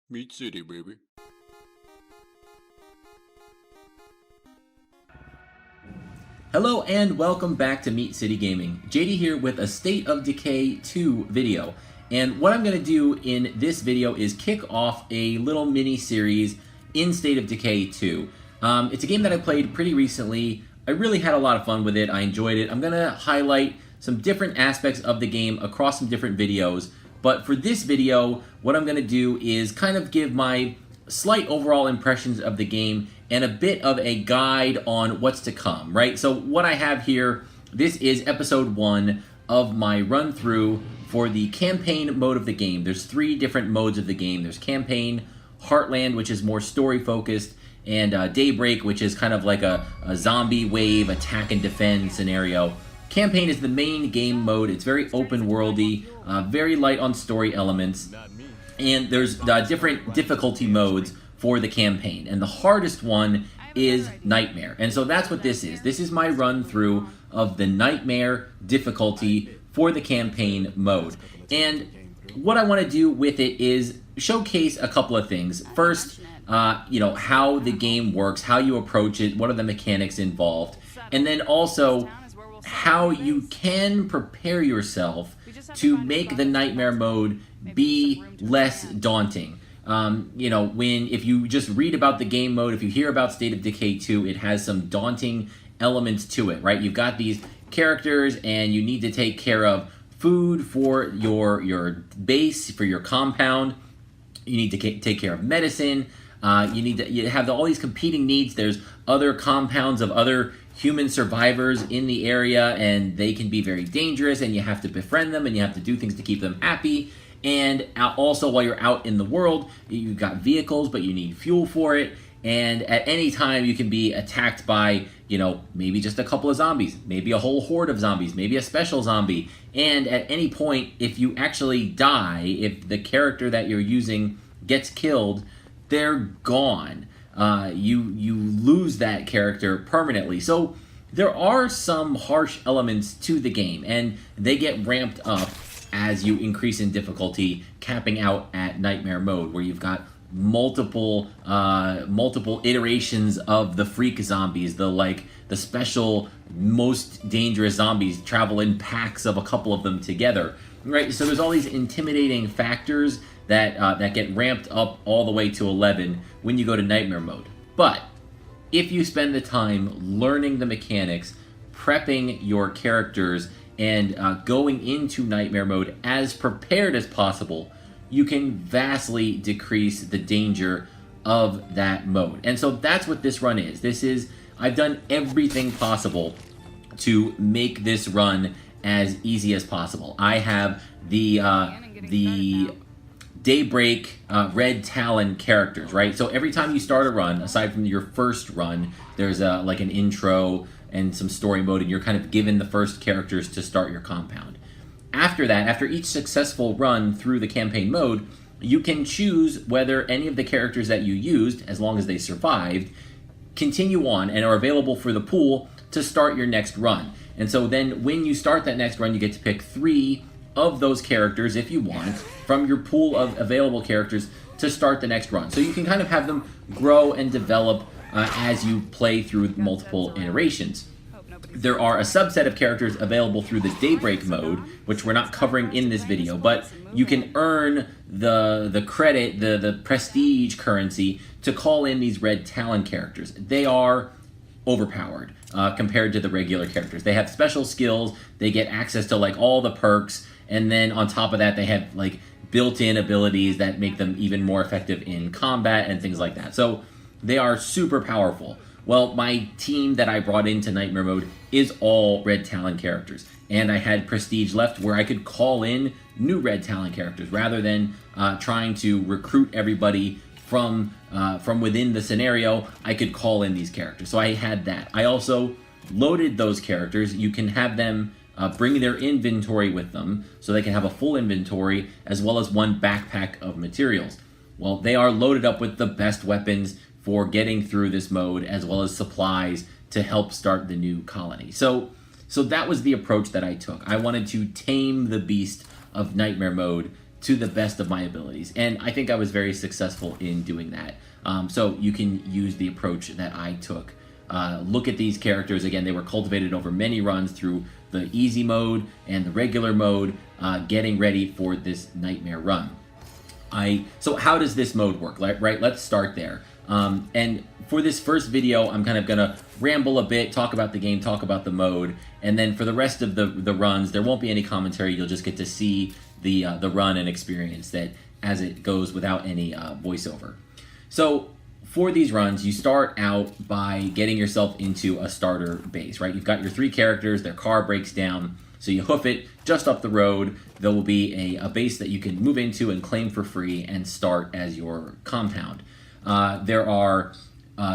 Meat City, baby. Hello and welcome back to Meat City Gaming. JD here with a State of Decay 2 video. And what I'm going to do in this video is kick off a little mini series in State of Decay 2. It's a game that I played pretty recently. I really had a lot of fun with it. I enjoyed it. I'm going to highlight some different aspects of the game across some different videos. But for this video, what I'm going to do is kind of give my slight overall impressions of the game and a bit of a guide on what's to come, right? So what I have here, this is episode 1 of my run through for the campaign mode of the game. There's 3 different modes of the game. There's campaign, Heartland, which is more story focused, and Daybreak, which is kind of like a zombie wave attack and defend scenario. Campaign is the main game mode. It's very open worldy, very light on story elements, and there's different difficulty modes for the campaign, and the hardest one is Nightmare. And so that's what this is. This is my run through of the Nightmare difficulty for the campaign mode. And what I want to do with it is showcase a couple of things. First, how the game works, how you approach it, what are the mechanics involved, and then also how you can prepare yourself to make the Nightmare mode be less daunting. If you just read about the game mode, if you hear about State of Decay 2, it has some daunting elements to it, right? You've got these characters and you need to take care of food for your base, for your compound. You need to take care of medicine. You have all these competing needs. There's other compounds of other human survivors in the area, and they can be very dangerous, and you have to befriend them, and you have to do things to keep them happy. And also, while you're out in the world, you've got vehicles, but you need fuel for it. And at any time, you can be attacked by, maybe just a couple of zombies, maybe a whole horde of zombies, maybe a special zombie. And at any point, if you actually die, if the character that you're using gets killed, they're gone. You lose that character permanently. So there are some harsh elements to the game, and they get ramped up as you increase in difficulty, capping out at Nightmare mode, where you've got multiple iterations of the freak zombies, the special, most dangerous zombies travel in packs of a couple of them together, right? So there's all these intimidating factors that get ramped up all the way to 11 when you go to Nightmare mode. But if you spend the time learning the mechanics, prepping your characters, and going into Nightmare mode as prepared as possible, you can vastly decrease the danger of that mode. And so that's what this run is. I've done everything possible to make this run as easy as possible. I have the Daybreak Red Talon characters, right? So every time you start a run, aside from your first run, there's an intro and some story mode, and you're kind of given the first characters to start your compound. After that, after each successful run through the campaign mode, you can choose whether any of the characters that you used, as long as they survived, continue on and are available for the pool to start your next run. And so then when you start that next run, you get to pick 3 of those characters, if you want, from your pool of available characters to start the next run. So you can kind of have them grow and develop as you play through multiple iterations. There are a subset of characters available through the Daybreak mode, which we're not covering in this video, but you can earn the credit, the prestige currency to call in these Red Talon characters. They are overpowered compared to the regular characters. They have special skills, they get access to all the perks, and then on top of that they have built-in abilities that make them even more effective in combat and things like that. So they are super powerful. Well, my team that I brought into Nightmare mode is all Red Talon characters, and I had prestige left where I could call in new Red Talon characters rather than trying to recruit everybody from within the scenario. I could call in these characters, so I had that. I also loaded those characters. You can have them bring their inventory with them, so they can have a full inventory as well as one backpack of materials. Well, they are loaded up with the best weapons for getting through this mode, as well as supplies to help start the new colony. So that was the approach that I took. I wanted to tame the beast of Nightmare mode to the best of my abilities. And I think I was very successful in doing that. So you can use the approach that I took. Look at these characters. Again, they were cultivated over many runs through the easy mode and the regular mode, getting ready for this nightmare run. So how does this mode work? Right, let's start there. And for this first video, I'm kind of going to ramble a bit, talk about the game, talk about the mode, and then for the rest of the runs, there won't be any commentary. You'll just get to see the run and experience that as it goes without any voiceover. So for these runs, you start out by getting yourself into a starter base, right? You've got your 3 characters, their car breaks down, so you hoof it just up the road. There will be a base that you can move into and claim for free and start as your compound. There are,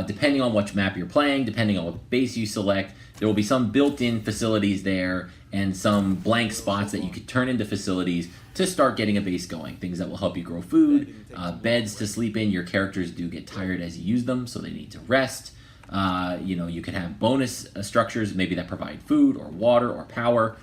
depending on which map you're playing, depending on what base you select, there will be some built-in facilities there and some blank spots that you could turn into facilities to start getting a base going. Things that will help you grow food, beds to sleep in. Your characters do get tired as you use them, so they need to rest. You know, you can have bonus structures, maybe that provide food or water or power.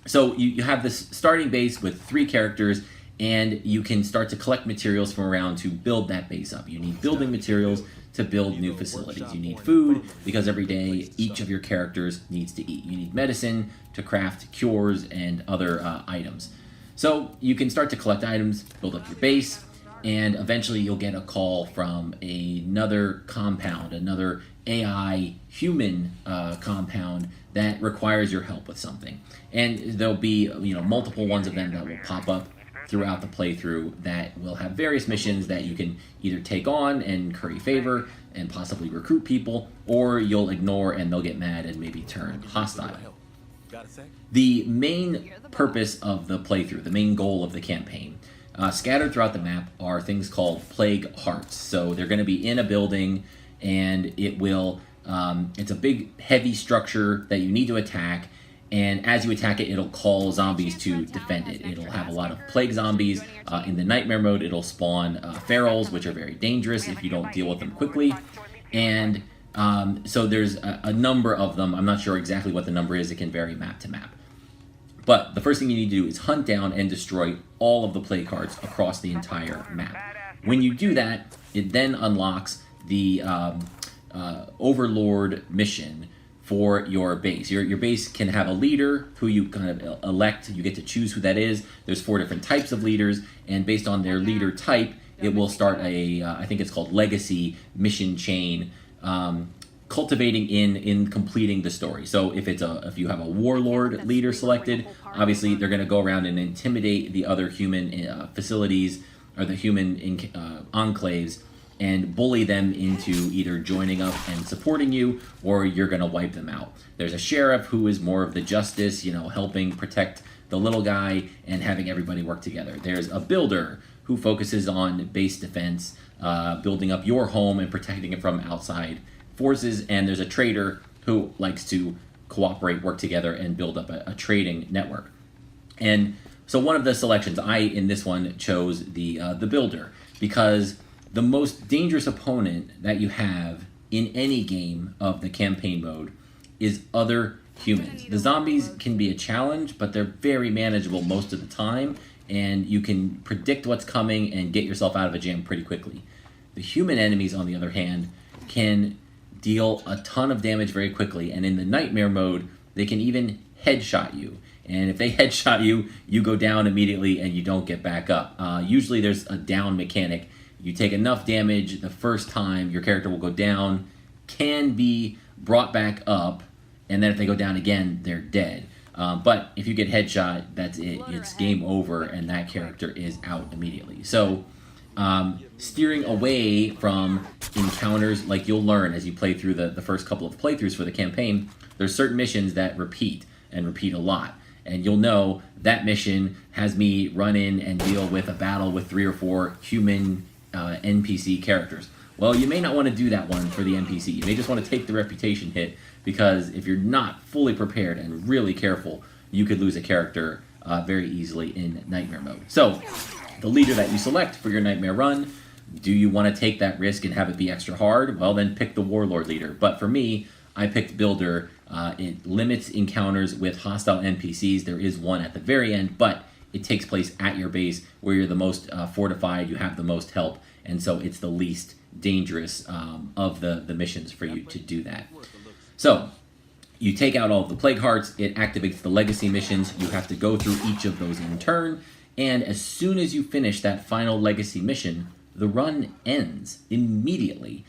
So you have this starting base with 3 characters, and you can start to collect materials from around to build that base up. You need building materials to build new facilities. You need food because every day each of your characters needs to eat. You need medicine to craft cures and other items. So you can start to collect items, build up your base, and eventually you'll get a call from another compound, another AI human compound that requires your help with something. And there'll be multiple ones of them that will pop up throughout the playthrough that will have various missions that you can either take on and curry favor and possibly recruit people, or you'll ignore and they'll get mad and maybe turn hostile. The main purpose of the playthrough, the main goal of the campaign, scattered throughout the map are things called plague hearts. So they're going to be in a building, and it will it's a big heavy structure that you need to attack. And as you attack it, it'll call zombies to defend it. It'll have a lot of plague zombies. In the nightmare mode, it'll spawn ferals, which are very dangerous if you don't deal with them quickly. And so there's a number of them. I'm not sure exactly what the number is. It can vary map to map. But the first thing you need to do is hunt down and destroy all of the plague cards across the entire map. When you do that, it then unlocks the Overlord mission for your base. Your base can have a leader who you kind of elect. You get to choose who that is. There's 4 different types of leaders, and based on their leader type, it will start a, I think it's called Legacy mission chain, cultivating in completing the story. So if you have a warlord leader selected, obviously they're going to go around and intimidate the other human facilities or the human enclaves and bully them into either joining up and supporting you, or you're going to wipe them out. There's a sheriff who is more of the justice, helping protect the little guy and having everybody work together. There's a builder who focuses on base defense, building up your home and protecting it from outside forces. And there's a trader who likes to cooperate, work together, and build up a trading network. And so one of the selections, in this one chose the builder, because the most dangerous opponent that you have in any game of the campaign mode is other humans. The zombies can be a challenge, but they're very manageable most of the time, and you can predict what's coming and get yourself out of a jam pretty quickly. The human enemies, on the other hand, can deal a ton of damage very quickly, and in the nightmare mode, they can even headshot you. And if they headshot you, you go down immediately and you don't get back up. Usually there's a down mechanic. You take enough damage the first time, your character will go down, can be brought back up, and then if they go down again, they're dead. But if you get headshot, that's it. It's game over, and that character is out immediately. So steering away from encounters, like you'll learn as you play through the first couple of playthroughs for the campaign, there's certain missions that repeat, and repeat a lot. And you'll know that mission has me run in and deal with a battle with 3 or 4 human NPC characters. Well, you may not want to do that one for the NPC. You may just want to take the reputation hit, because if you're not fully prepared and really careful, you could lose a character very easily in nightmare mode. So, the leader that you select for your nightmare run, do you want to take that risk and have it be extra hard? Well, then pick the warlord leader. But for me, I picked builder. It limits encounters with hostile NPCs. There is one at the very end, but it takes place at your base where you're the most fortified, you have the most help, and so it's the least dangerous of the missions for you to do that. So you take out all of the Plague Hearts, it activates the legacy missions, you have to go through each of those in turn, and as soon as you finish that final legacy mission, the run ends immediately.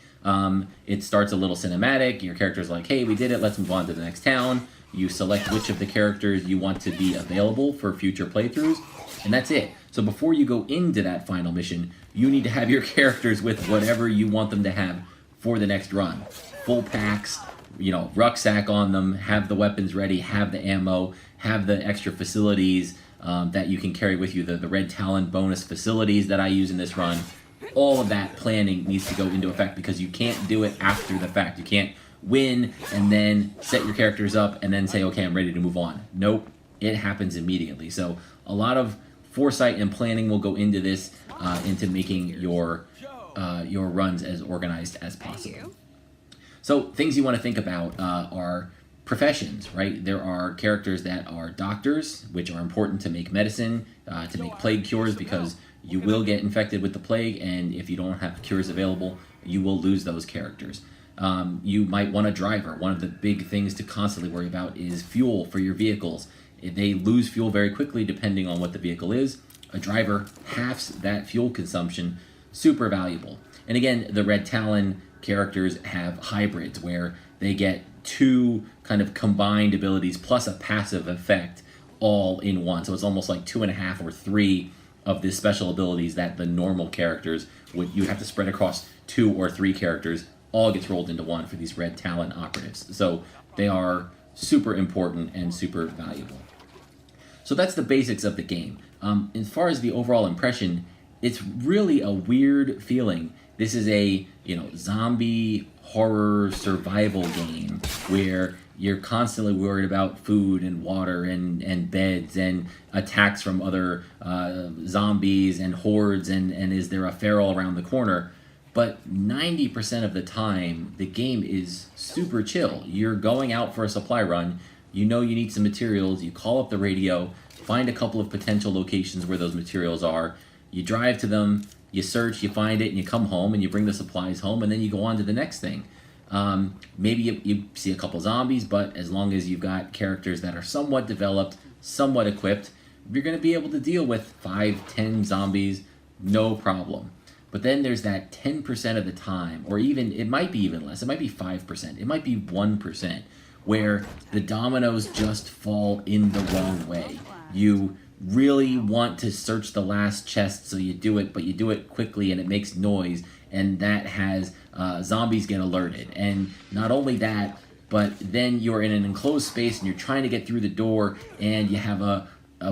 It starts a little cinematic, your character's like, hey, we did it, let's move on to the next town. You select which of the characters you want to be available for future playthroughs, and that's it. So before you go into that final mission, you need to have your characters with whatever you want them to have for the next run. Full packs, you know, rucksack on them, have the weapons ready, have the ammo, have the extra facilities that you can carry with you, the Red Talon bonus facilities that I use in this run. All of that planning needs to go into effect because you can't do it after the fact. You can't win and then set your characters up and then say, okay, I'm ready to move on. Nope, it happens immediately. So a lot of foresight and planning will go into this, into making your runs as organized as possible. So things you want to think about are professions, right? There are characters that are doctors, which are important to make medicine, to make plague cures, because you will get infected with the plague, and if you don't have cures available, you will lose those characters. You might want a driver. One of the big things to constantly worry about is fuel for your vehicles. They lose fuel very quickly depending on what the vehicle is. A driver halves that fuel consumption, super valuable. And again, the Red Talon characters have hybrids where they get 2 kind of combined abilities plus a passive effect all in one. So it's almost like 2.5 or 3 of the special abilities that the normal characters you have to spread across 2 or 3 characters, all gets rolled into one for these Red Talon operatives. So they are super important and super valuable. So that's the basics of the game. As far as the overall impression, it's really a weird feeling. This is a, you know, zombie horror survival game where you're constantly worried about food and water and beds and attacks from other zombies and hordes and is there a feral around the corner. But 90% of the time, the game is super chill. You're going out for a supply run, you know you need some materials, you call up the radio, find a couple of potential locations where those materials are, you drive to them, you search, you find it, and you come home and you bring the supplies home, and then you go on to the next thing. Maybe you see a couple zombies, but as long as you've got characters that are somewhat developed, somewhat equipped, you're going to be able to deal with 5-10 zombies, no problem. But then there's that 10% of the time, or even, it might be even less, it might be 5%, it might be 1%, where the dominoes just fall in the wrong way. You really want to search the last chest, so you do it, but you do it quickly and it makes noise, and that has zombies get alerted. And not only that, but then you're in an enclosed space and you're trying to get through the door and you have a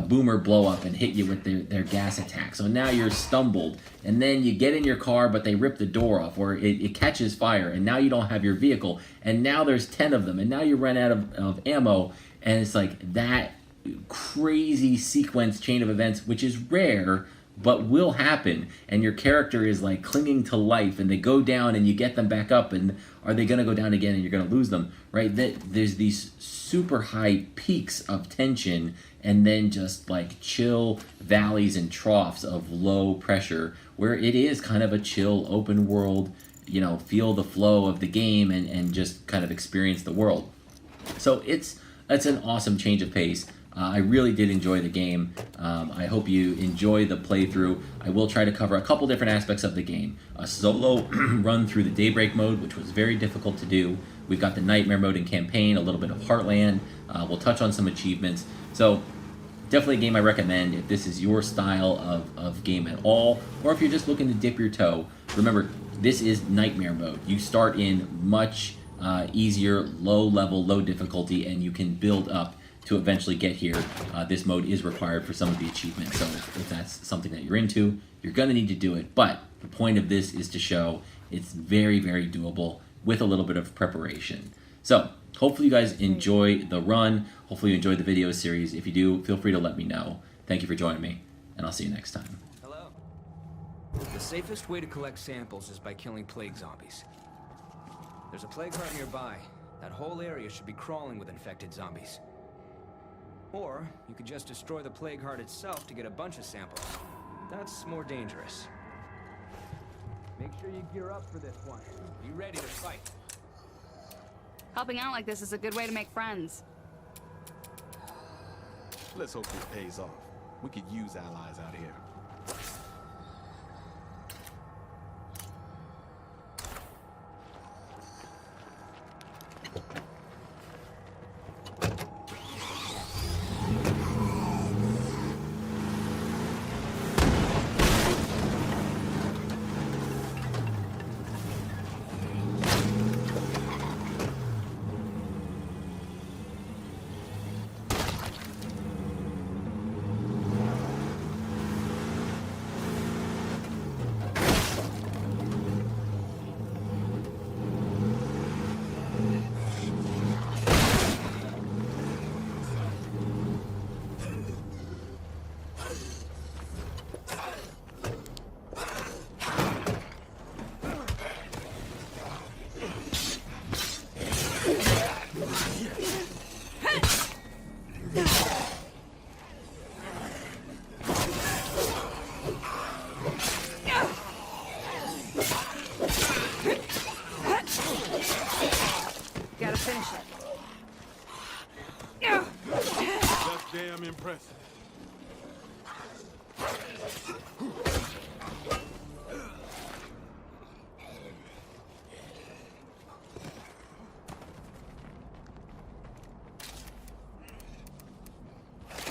boomer blow up and hit you with their gas attack. So now you're stumbled, and then you get in your car, but they rip the door off, or it catches fire, and now you don't have your vehicle, and now there's 10 of them, and now you run out of ammo, and it's like that crazy sequence chain of events, which is rare, but will happen, and your character is like clinging to life, and they go down, and you get them back up, and are they going to go down again, and you're going to lose them, right? There's these super high peaks of tension, and then just like chill valleys and troughs of low pressure, where it is kind of a chill open world, you know, feel the flow of the game and just kind of experience the world. So it's an awesome change of pace. I really did enjoy the game. I hope you enjoy the playthrough. I will try to cover a couple different aspects of the game. A solo run through the Daybreak mode, which was very difficult to do. We've got the Nightmare mode and campaign, a little bit of Heartland. We'll touch on some achievements. So definitely a game I recommend if this is your style of game at all, or if you're just looking to dip your toe. Remember, this is Nightmare mode. You start in much easier, low level, low difficulty, and you can build up to eventually get here. This mode is required for some of the achievements, so if that's something that you're into, you're going to need to do it. But the point of this is to show it's very, very doable with a little bit of preparation. So hopefully you guys enjoy the run. Hopefully you enjoy the video series. If you do, feel free to let me know. Thank you for joining me, and I'll see you next time. Hello. The safest way to collect samples is by killing plague zombies. There's a plague heart nearby. That whole area should be crawling with infected zombies. Or you could just destroy the plague heart itself to get a bunch of samples. That's more dangerous. Make sure you gear up for this one. Be ready to fight. Helping out like this is a good way to make friends. Let's hope this pays off. We could use allies out here. Gotta finish it. That's damn impressive.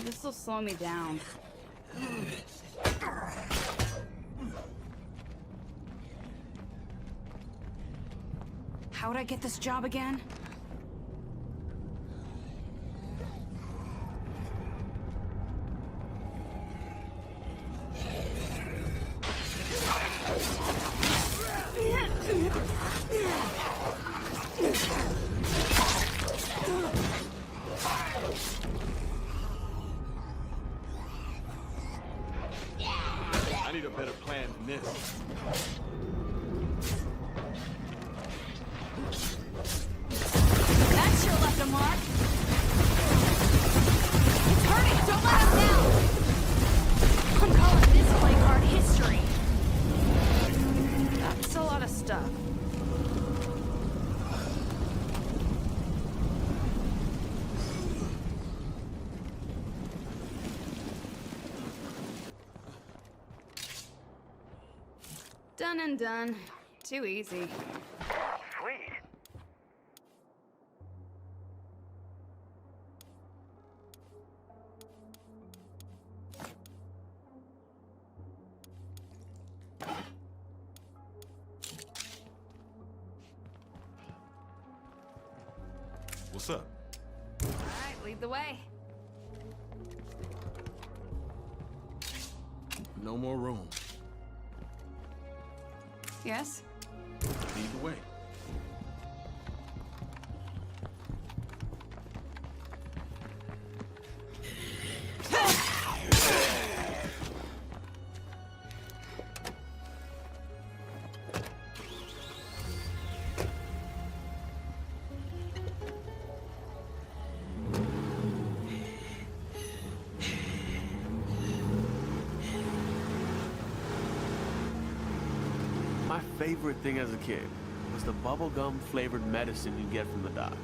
This will slow me down. How'd I get this job again? I need a better plan than this. That sure left a mark. It's hurting! Don't let him down! I'm calling this plague heart history. That's a lot of stuff. Done and done. Too easy. Sweet. What's up? All right, lead the way. No more room. Yes? Lead the way. My favorite thing as a kid was the bubblegum flavored medicine you get from the doc.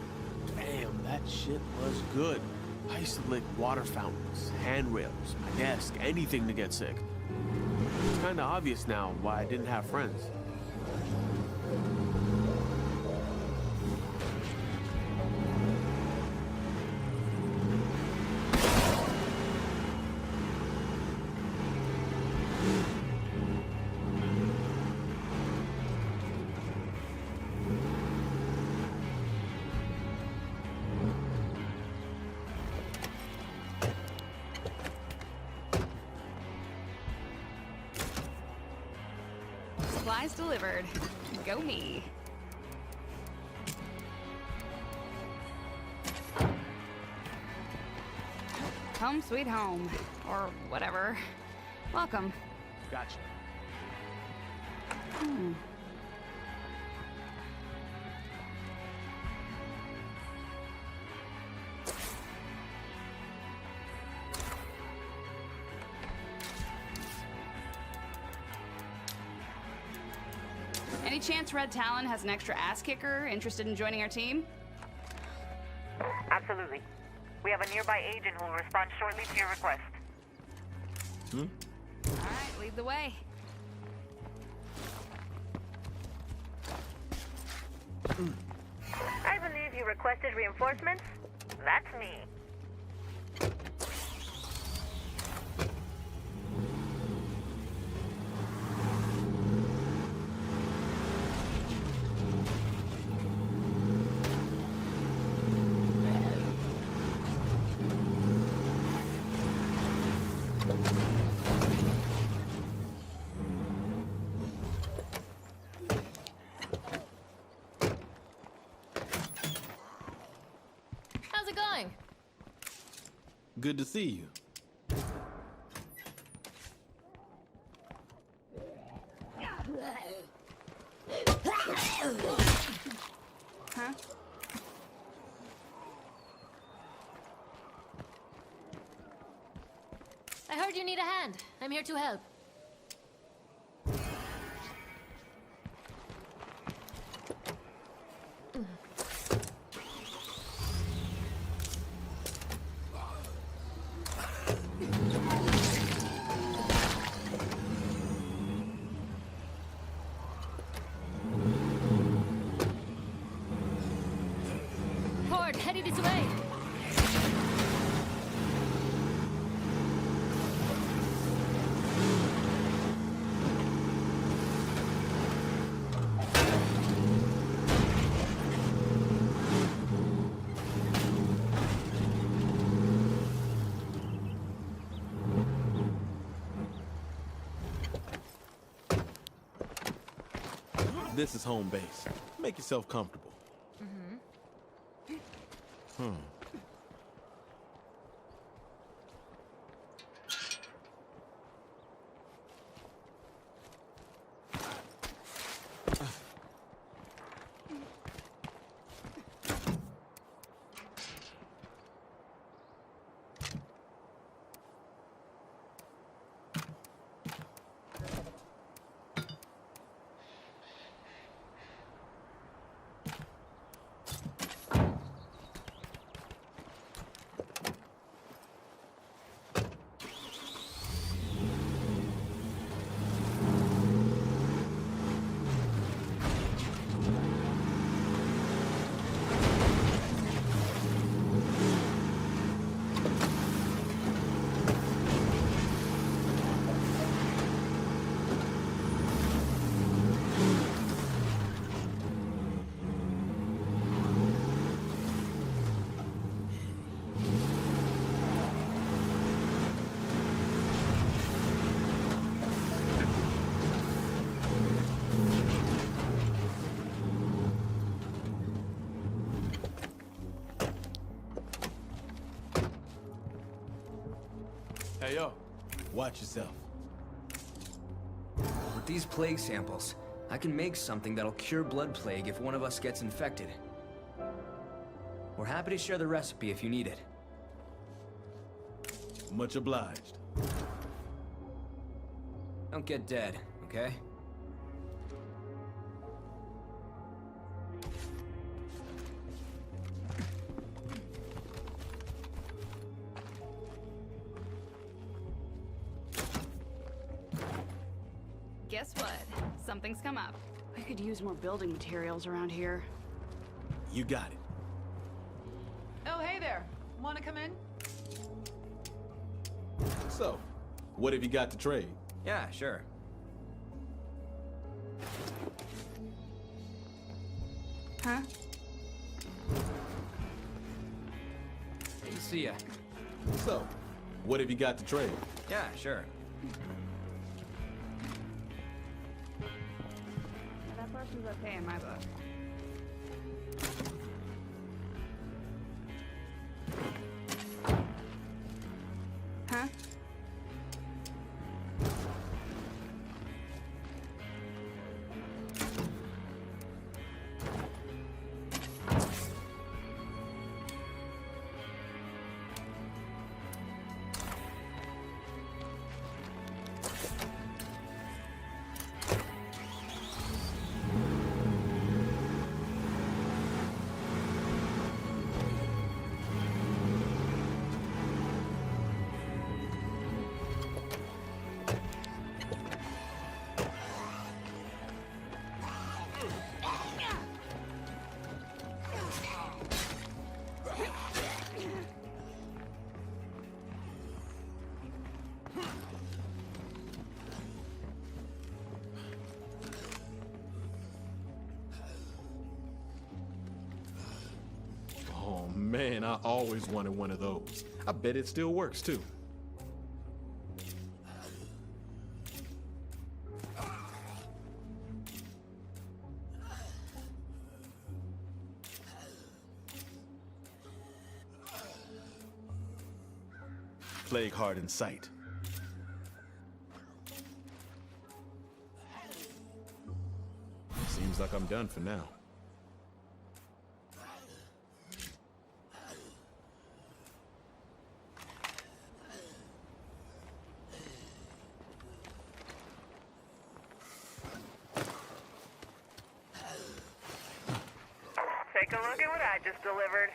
Damn, that shit was good. I used to lick water fountains, handrails, my desk, anything to get sick. It's kinda obvious now why I didn't have friends. Supplies delivered. Go me. Home sweet home. Or whatever. Welcome. Gotcha. Any chance Red Talon has an extra ass kicker interested in joining our team? Absolutely. We have a nearby agent who will respond shortly to your request. All right, lead the way. I believe you requested reinforcements. That's me. How's it going? Good to see you. Huh? I heard you need a hand. I'm here to help. Horde, heading this way. This is home base. Make yourself comfortable. Hey, yo. Watch yourself. With these plague samples, I can make something that'll cure blood plague if one of us gets infected. We're happy to share the recipe if you need it. Much obliged. Don't get dead, okay? Guess what? Something's come up. We could use more building materials around here. You got it. Oh, hey there. Want to come in? So, what have you got to trade? Yeah, sure. Huh? Good to see ya. So, what have you got to trade? Yeah, sure. That person's okay in my book. Huh? Man, I always wanted one of those. I bet it still works, too. Plague heart in sight. Seems like I'm done for now. Take a look at what I just delivered.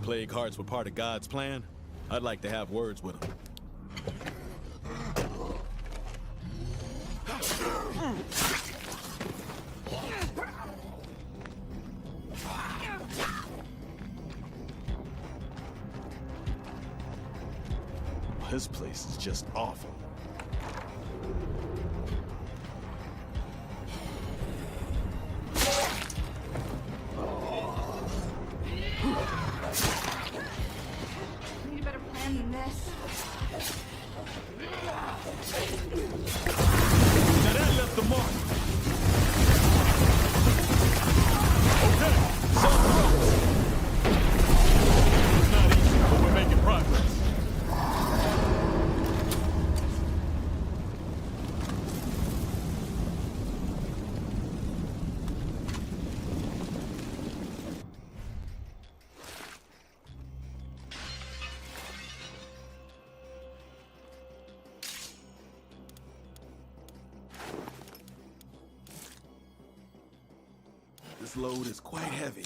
Plague hearts were part of God's plan. I'd like to have words with him. This place is just awful. Need a better plan than this. Now that left the mark. Okay, so close. It's not easy, but we're making progress. This load is quite heavy.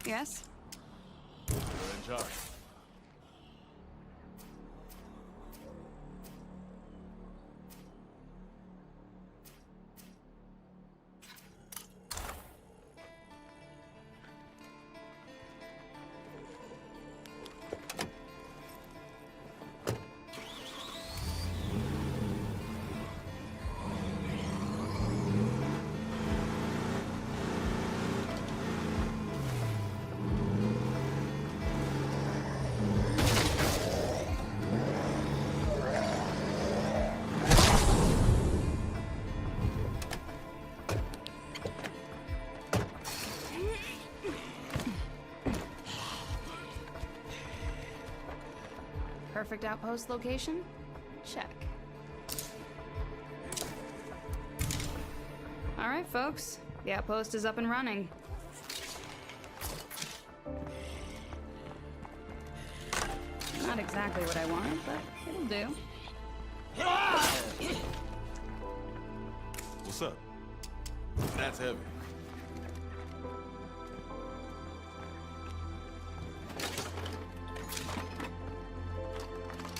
Yes? You're in charge. Perfect outpost location? Check. All right, folks. The outpost is up and running. Not exactly what I wanted, but it'll do. What's up? That's heavy.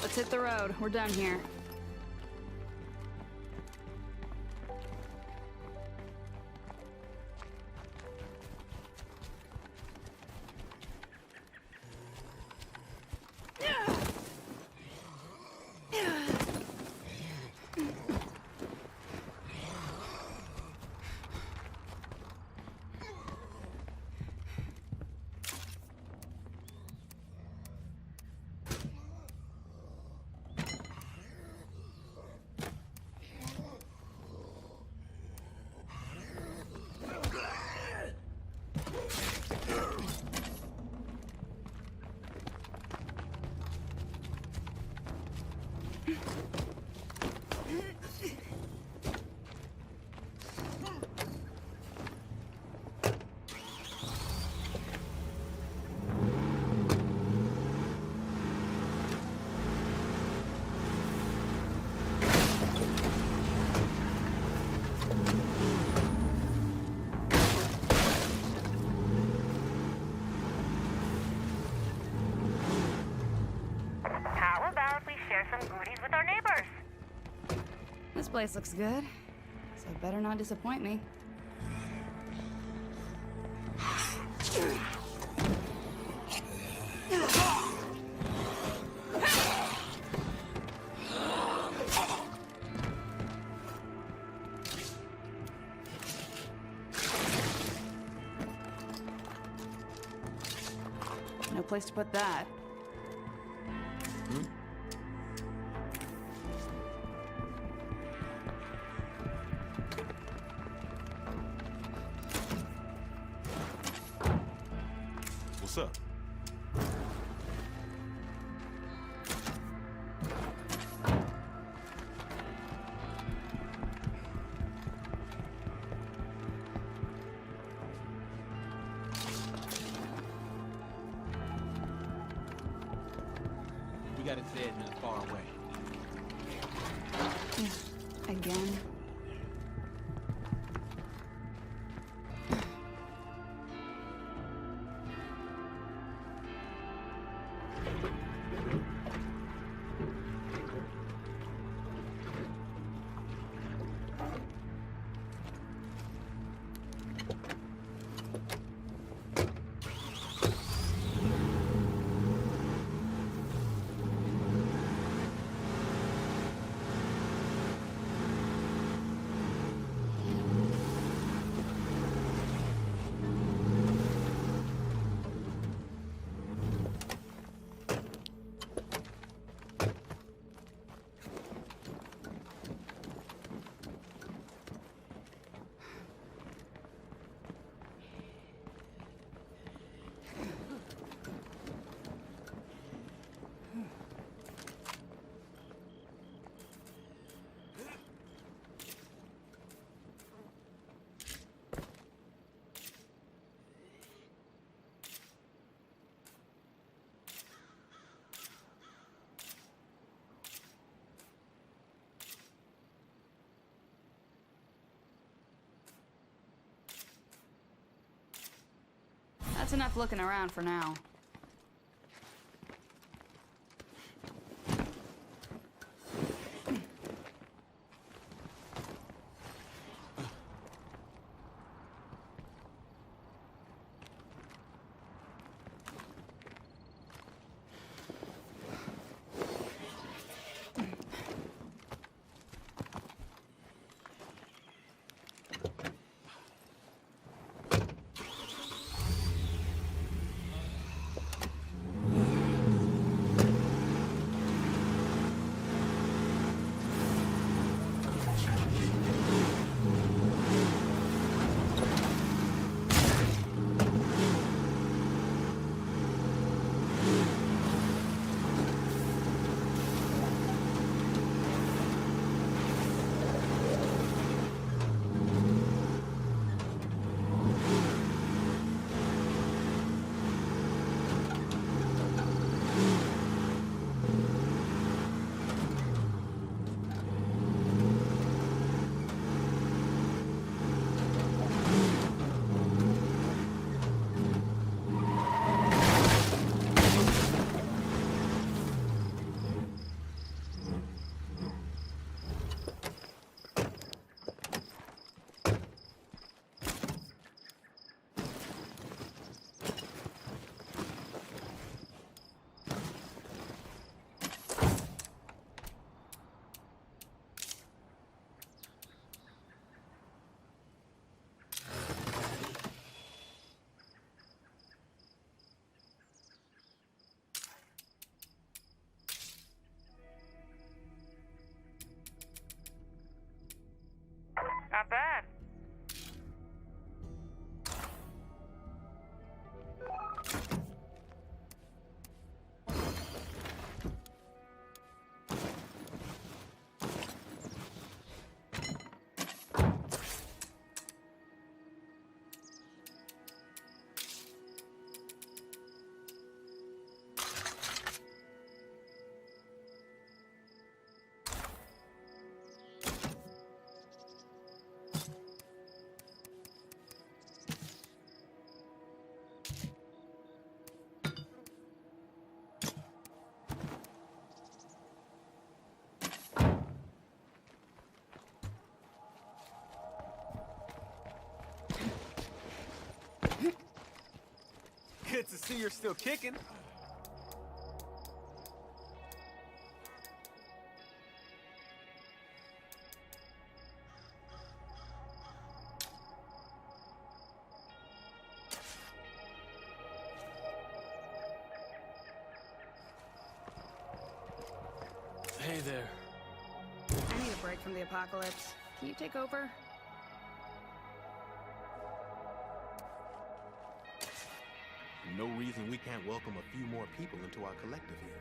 Let's hit the road. We're done here. place looks good, so it better not disappoint me. No place to put that. What's up? We got it dead not far away. Again. That's enough looking around for now. Good to see you're still kicking. Hey there. I need a break from the apocalypse. Can you take over? No reason we can't welcome a few more people into our collective here.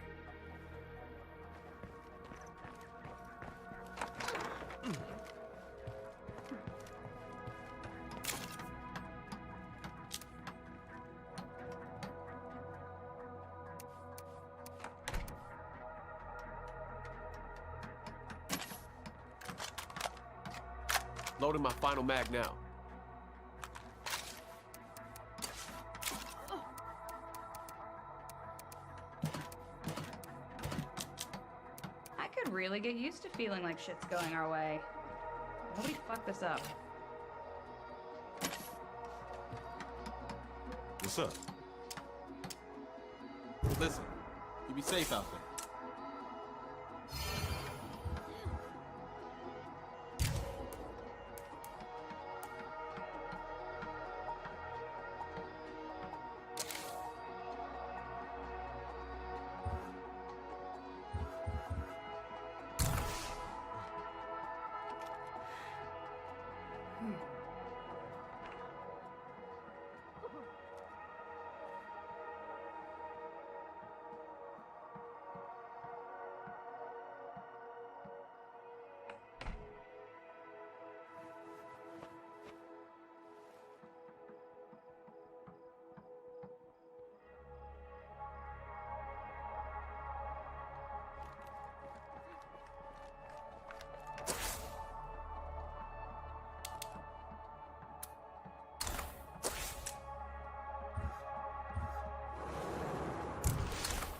Loading my final mag now. I could really get used to feeling like shit's going our way. Nobody fucked this up. What's up? Listen, you be safe out there.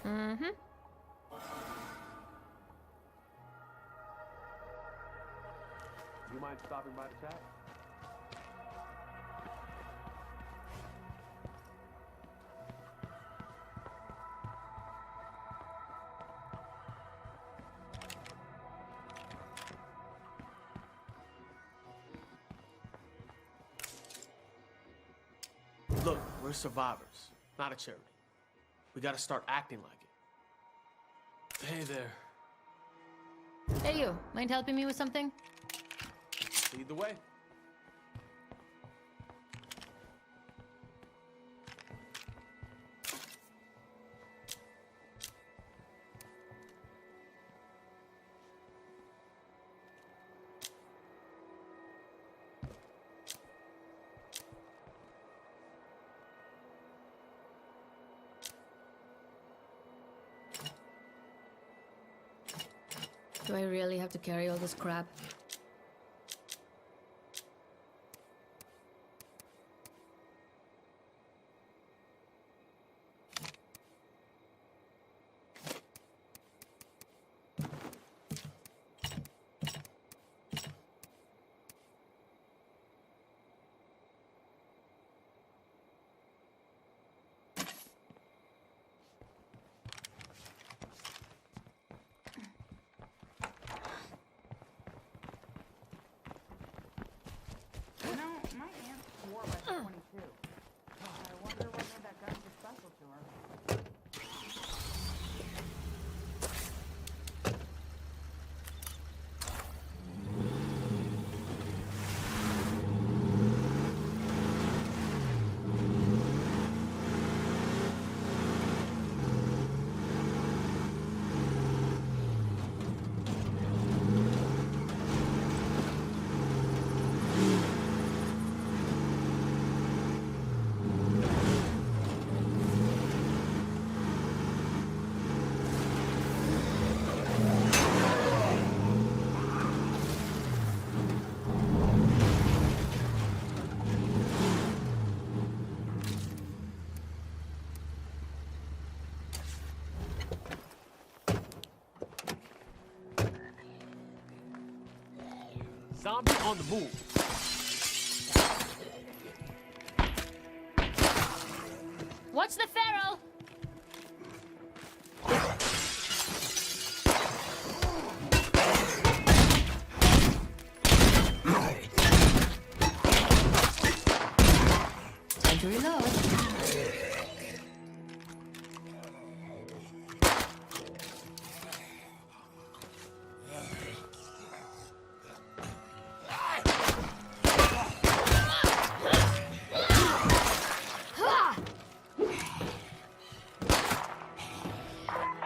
Mm-hmm. You mind stopping by to chat? Look, we're survivors, not a charity. We gotta start acting like it. Hey there. Hey, you. Mind helping me with something? Lead the way. Do I really have to carry all this crap? You know, my aunt swore by 22. I wonder what made that gun so special to her. Zombie on the move. What Watch the ferrule! Time to reload.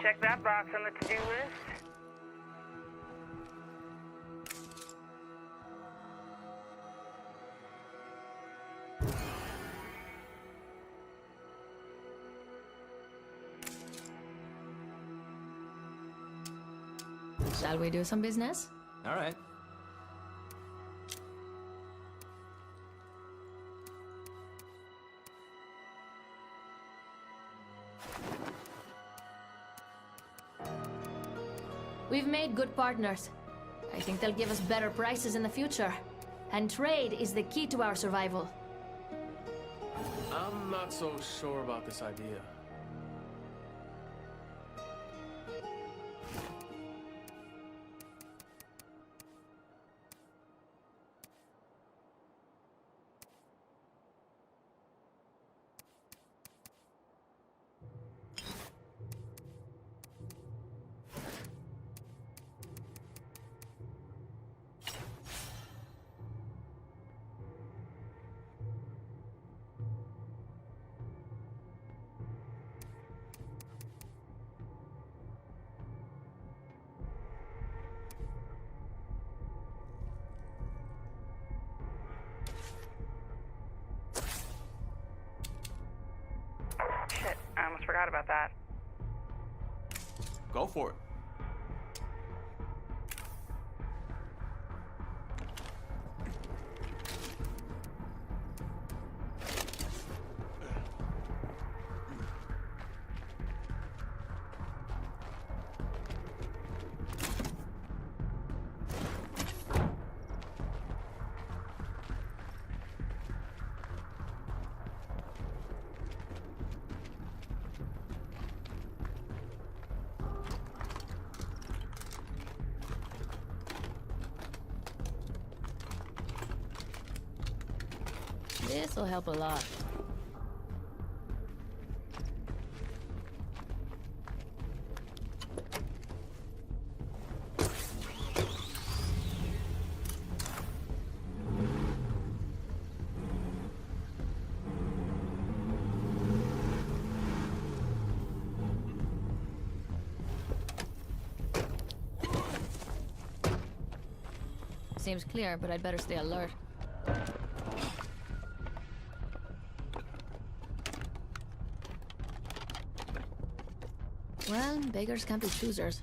Check that box on the to-do list. Shall we do some business? All right. We've made good partners. I think they'll give us better prices in the future. And trade is the key to our survival. I'm not so sure about this idea. Shit, I almost forgot about that. Go for it. This'll help a lot. Seems clear, but I'd better stay alert. Well, beggars can't be choosers.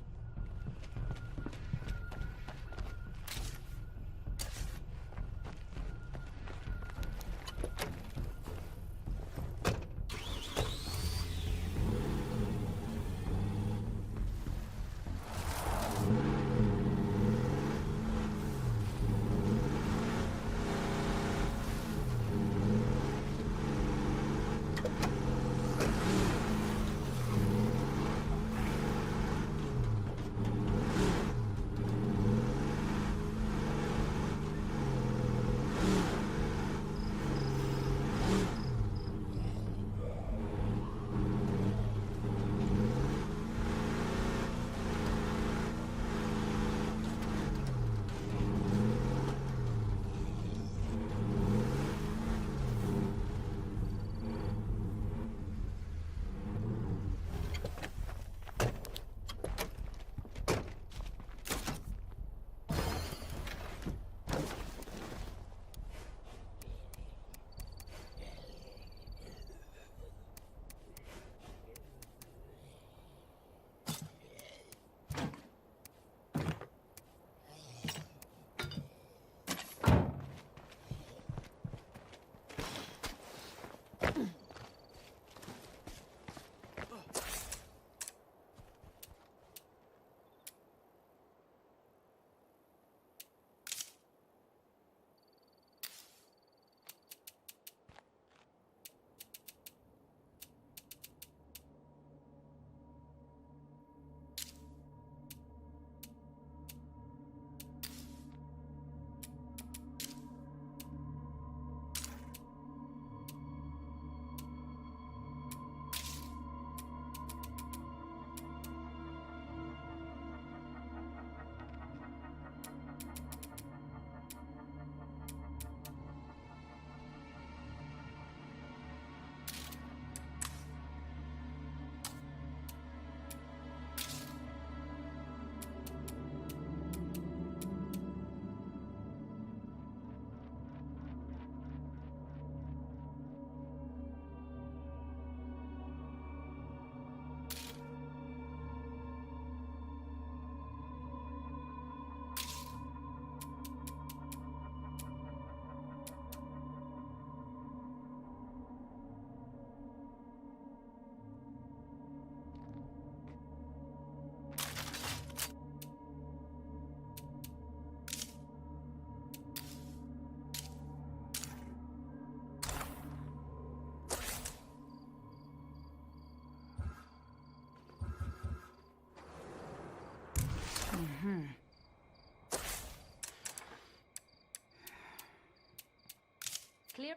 Clear.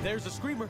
There's a screamer.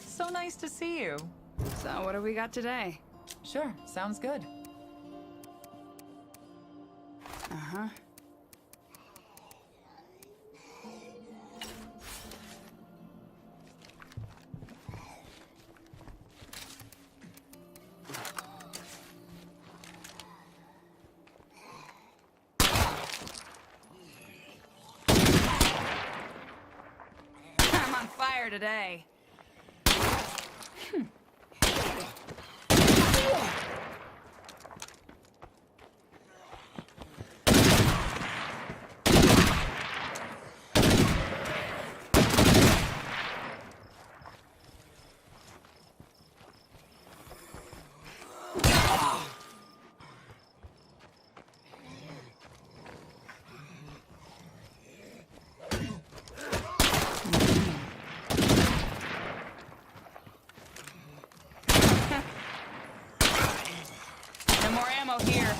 So nice to see you. So what do we got today? Sure, sounds good. Uh-huh. I'm on fire today. No more ammo here.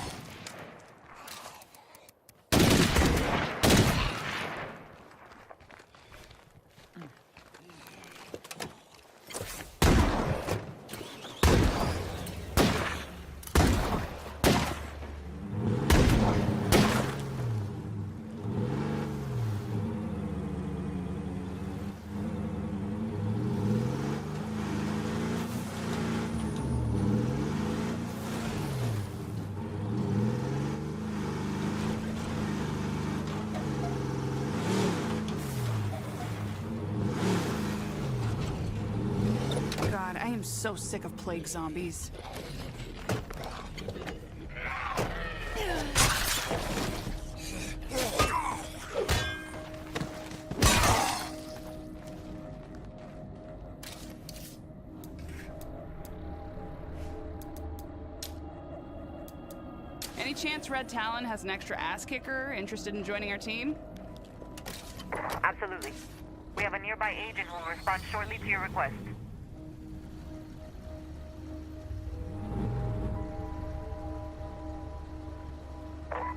God, I am so sick of plague zombies. Any chance Red Talon has an extra ass kicker interested in joining our team? Absolutely. We have a nearby agent who will respond shortly to your request.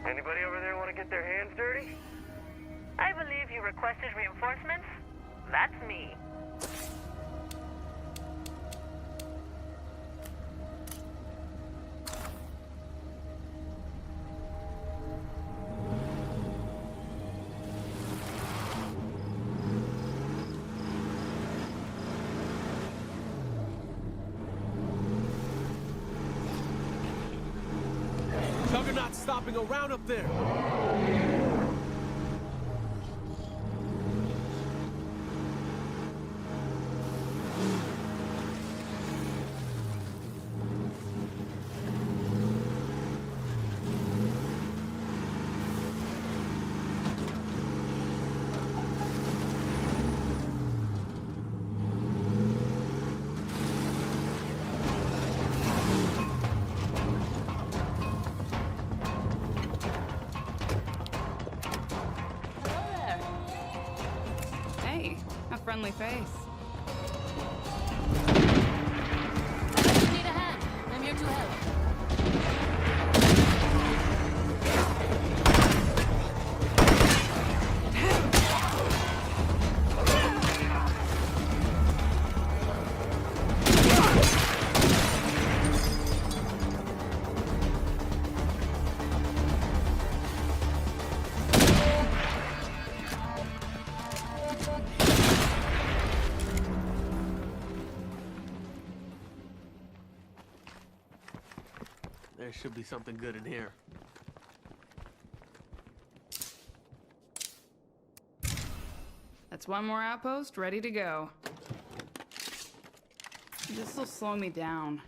Anybody over there want to get their hands dirty? I believe you requested reinforcements? That's me. not stopping around up there. Hey, a friendly face. If you need a hand, I'm here to help. There should be something good in here. That's one more outpost ready to go. This will slow me down.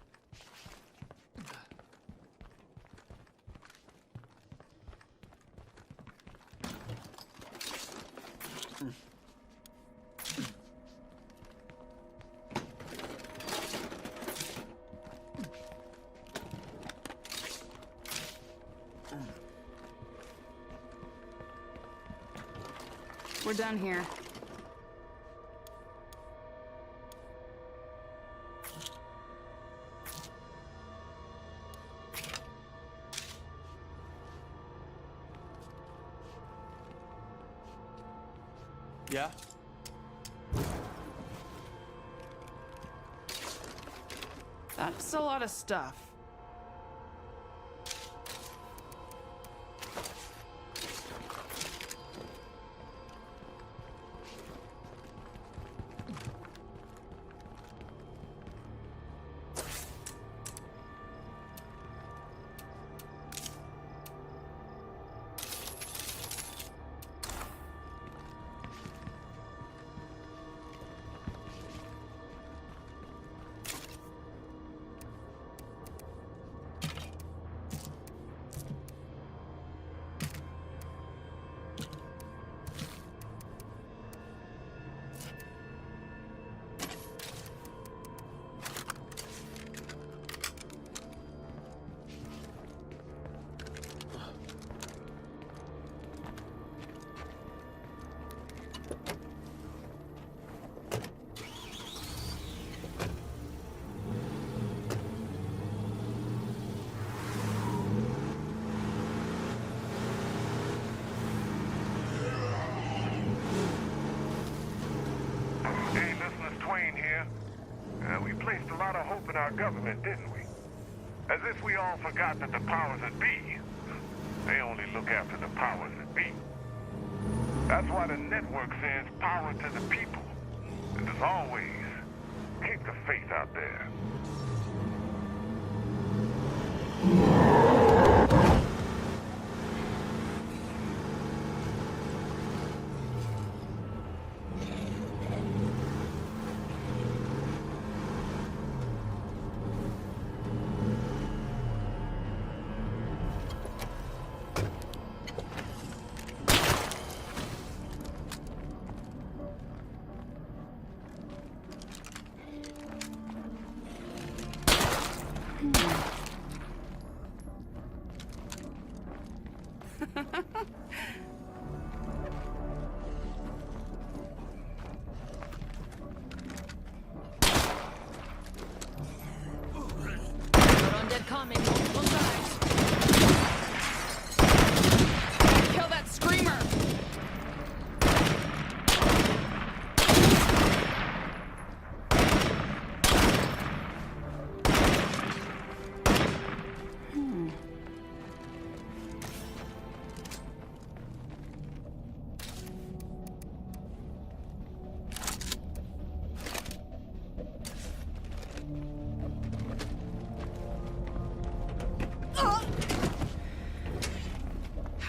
We're done here. Yeah? That's a lot of stuff. Hey, listeners, Twain here. We placed a lot of hope in our government, didn't we? As if we all forgot that the powers that be, they only look after the powers that be. That's why the network says power to the people. And as always, keep the faith out there.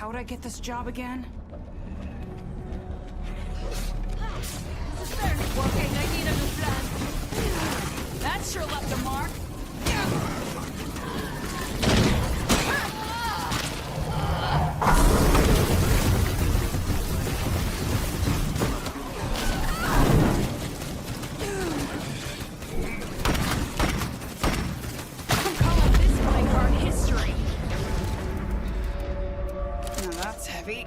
How'd I get this job again? This is barely working. I need a new plan. That sure left a mark. I'm calling this playing card history. Now that's heavy.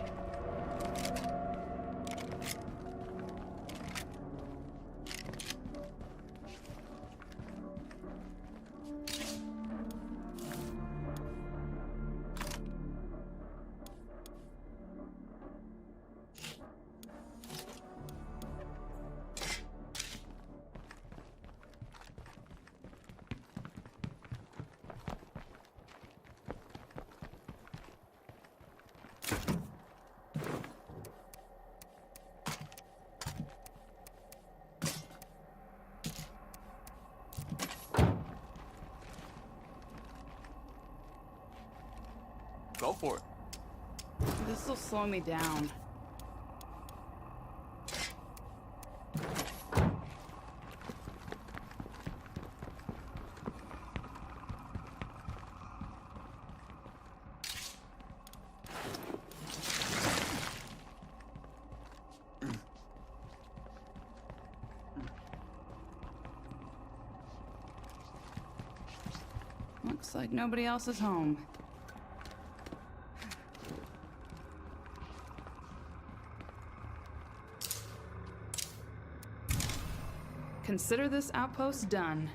Go for it. This'll slow me down. Looks like nobody else is home. Consider this outpost done.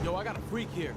Yo, I got a freak here.